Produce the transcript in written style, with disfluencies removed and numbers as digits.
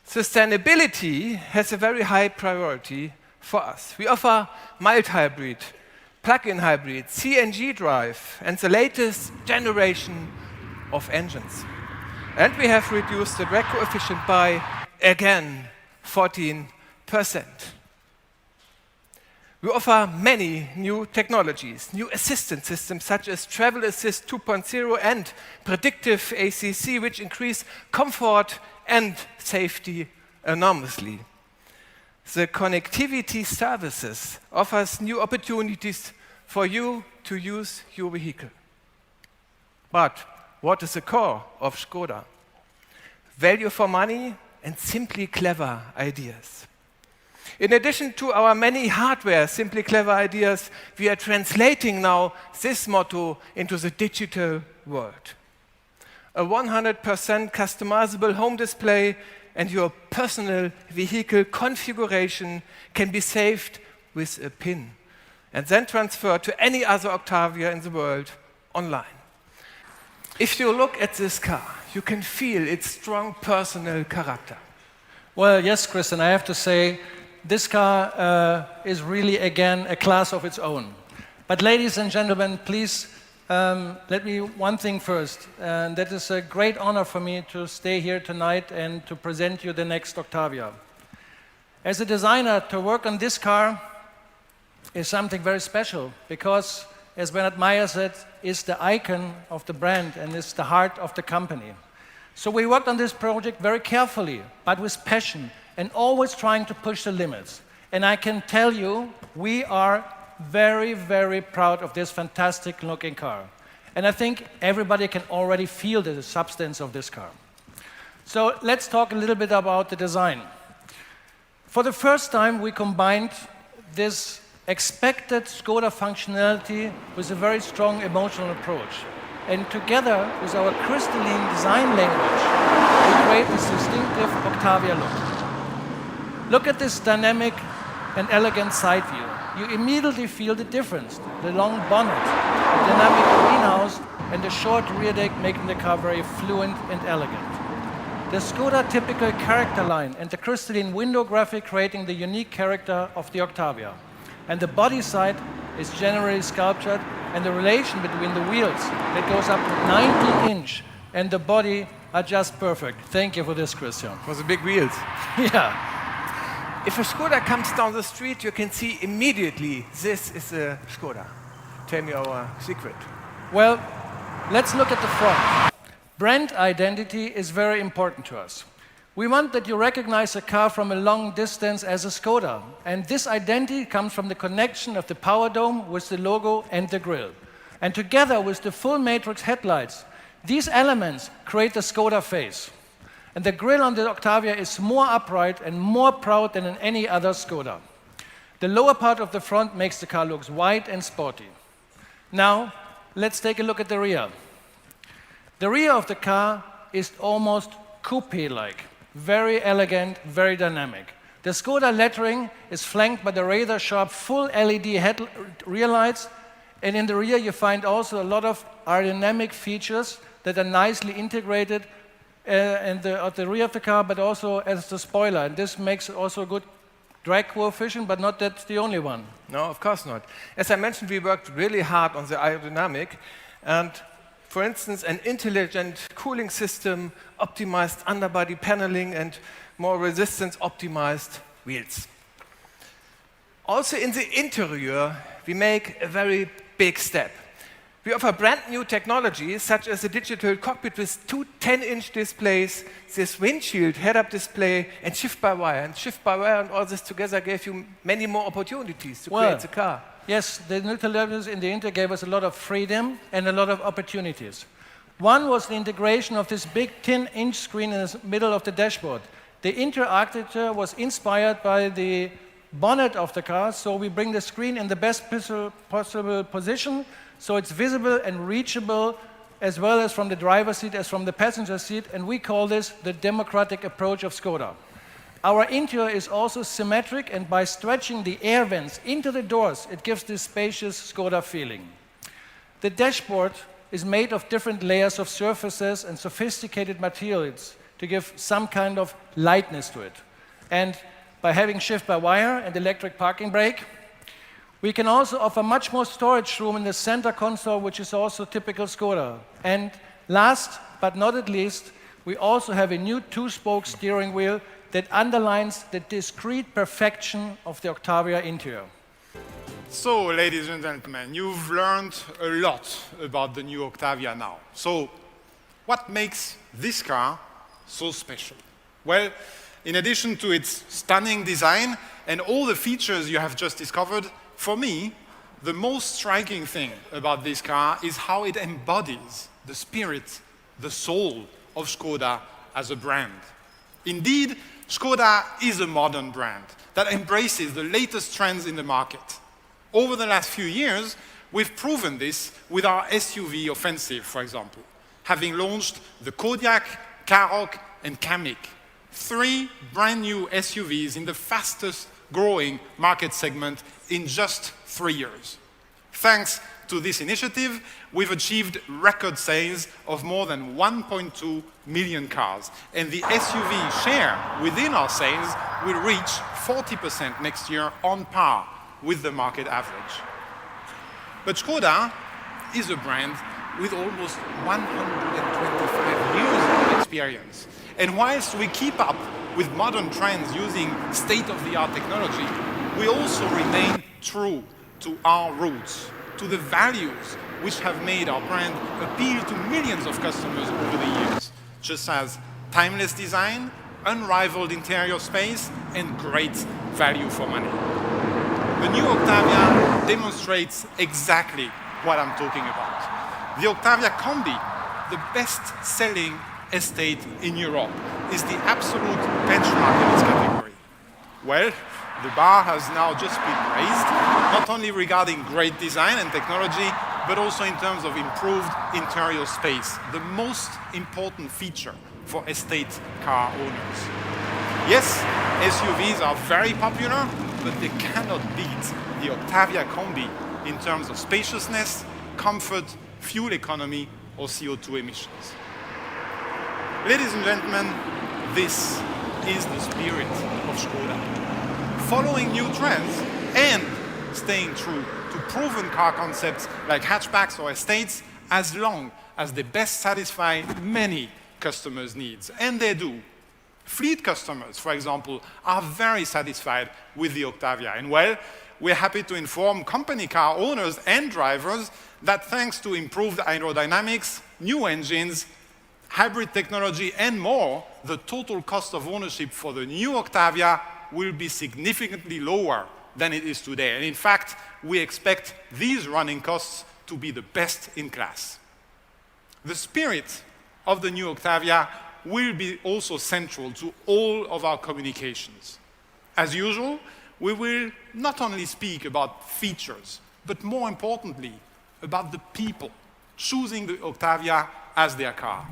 Sustainability has a very high priority for us. We offer mild hybrid, plug-in hybrid, CNG drive, and the latest generation of engines. And we have reduced the drag coefficient by, again, 14%. We offer many new technologies, new assistance systems such as Travel Assist 2.0 and Predictive ACC, which increase comfort and safety enormously. The connectivity services offers new opportunities for you to use your vehicle. But what is the core of ŠKODA? Value for money and simply clever ideas. In addition to our many hardware simply clever ideas, we are translating now this motto into the digital world. A 100% customizable home display and your personal vehicle configuration can be saved with a PIN and then transferred to any other Octavia in the world online. If you look at this car, you can feel its strong personal character. Well, yes, Christian, I have to say, this car is really, again, a class of its own. But ladies and gentlemen, please let me one thing first. And that is a great honor for me to stay here tonight and to present you the next Octavia. As a designer, to work on this car is something very special because, as Bernhard Meyer said, it's the icon of the brand and it's the heart of the company. So we worked on this project very carefully, but with passion, and always trying to push the limits. And I can tell you, we are very, very proud of this fantastic looking car. And I think everybody can already feel the substance of this car. So let's talk a little bit about the design. For the first time, we combined this expected ŠKODA functionality with a very strong emotional approach. And together with our crystalline design language, we create this distinctive Octavia look. Look at this dynamic and elegant side view. You immediately feel the difference. The long bonnet, the dynamic greenhouse, and the short rear deck making the car very fluent and elegant. The ŠKODA typical character line and the crystalline window graphic creating the unique character of the Octavia. And the body side is generally sculptured, and the relation between the wheels that goes up to 19 inch and the body are just perfect. Thank you for this, Christian. For the big wheels. Yeah. If a ŠKODA comes down the street, you can see immediately this is a ŠKODA. Tell me our secret. Well, let's look at the front. Brand identity is very important to us. We want that you recognize a car from a long distance as a ŠKODA. And this identity comes from the connection of the power dome with the logo and the grille. And together with the full matrix headlights, these elements create the ŠKODA face. And the grille on the Octavia is more upright and more proud than in any other ŠKODA. The lower part of the front makes the car look wide and sporty. Now, let's take a look at the rear. The rear of the car is almost coupe-like, very elegant, very dynamic. The ŠKODA lettering is flanked by the razor-sharp full LED rear lights, and in the rear you find also a lot of aerodynamic features that are nicely integrated at the rear of the car, but also as the spoiler. And this makes also a good drag coefficient, but not that's the only one. No, of course not. As I mentioned, we worked really hard on the aerodynamic. And for instance, an intelligent cooling system, optimized underbody paneling, and more resistance-optimized wheels. Also in the interior, we make a very big step. We offer brand new technologies, such as a digital cockpit with two 10-inch displays, this windshield head-up display, and shift-by-wire. And shift-by-wire and all this together gave you many more opportunities to create the car. Yes, the new televisions in the Inter gave us a lot of freedom and a lot of opportunities. One was the integration of this big 10-inch screen in the middle of the dashboard. The Inter architecture was inspired by the bonnet of the car, so we bring the screen in the best possible position, so it's visible and reachable as well as from the driver's seat as from the passenger seat, and we call this the democratic approach of ŠKODA. Our interior is also symmetric, and by stretching the air vents into the doors, it gives this spacious ŠKODA feeling. The dashboard is made of different layers of surfaces and sophisticated materials to give some kind of lightness to it. And by having shift-by-wire and electric parking brake, we can also offer much more storage room in the center console, which is also typical Skoda. And last but not at least, we also have a new two-spoke steering wheel that underlines the discrete perfection of the Octavia interior. So, ladies and gentlemen, you've learned a lot about the new Octavia now. So, what makes this car so special? Well, in addition to its stunning design and all the features you have just discovered, for me, the most striking thing about this car is how it embodies the spirit, the soul of Škoda as a brand. Indeed, Škoda is a modern brand that embraces the latest trends in the market. Over the last few years, we've proven this with our SUV offensive, for example, having launched the Kodiaq, Karoq, and Kamiq, 3 brand new SUVs in the fastest growing market segment in just 3 years. Thanks to this initiative, we've achieved record sales of more than 1.2 million cars, and the SUV share within our sales will reach 40% next year, on par with the market average. But Škoda is a brand with almost 125 years of experience. And whilst we keep up with modern trends using state-of-the-art technology, we also remain true to our roots, to the values which have made our brand appeal to millions of customers over the years, such as timeless design, unrivaled interior space, and great value for money. The new Octavia demonstrates exactly what I'm talking about. The Octavia Combi, the best-selling estate in Europe, is the absolute benchmark in its category. Well, the bar has now just been raised, not only regarding great design and technology, but also in terms of improved interior space, the most important feature for estate car owners. Yes, SUVs are very popular, but they cannot beat the Octavia Combi in terms of spaciousness, comfort, fuel economy, or CO2 emissions. Ladies and gentlemen, this is the spirit of Škoda. Following new trends and staying true to proven car concepts like hatchbacks or estates, as long as they best satisfy many customers' needs. And they do. Fleet customers, for example, are very satisfied with the Octavia. And well, we're happy to inform company car owners and drivers that thanks to improved aerodynamics, new engines, hybrid technology, and more, the total cost of ownership for the new Octavia will be significantly lower than it is today. And in fact, we expect these running costs to be the best in class. The spirit of the new Octavia will be also central to all of our communications. As usual, we will not only speak about features, but more importantly, about the people choosing the Octavia as their car.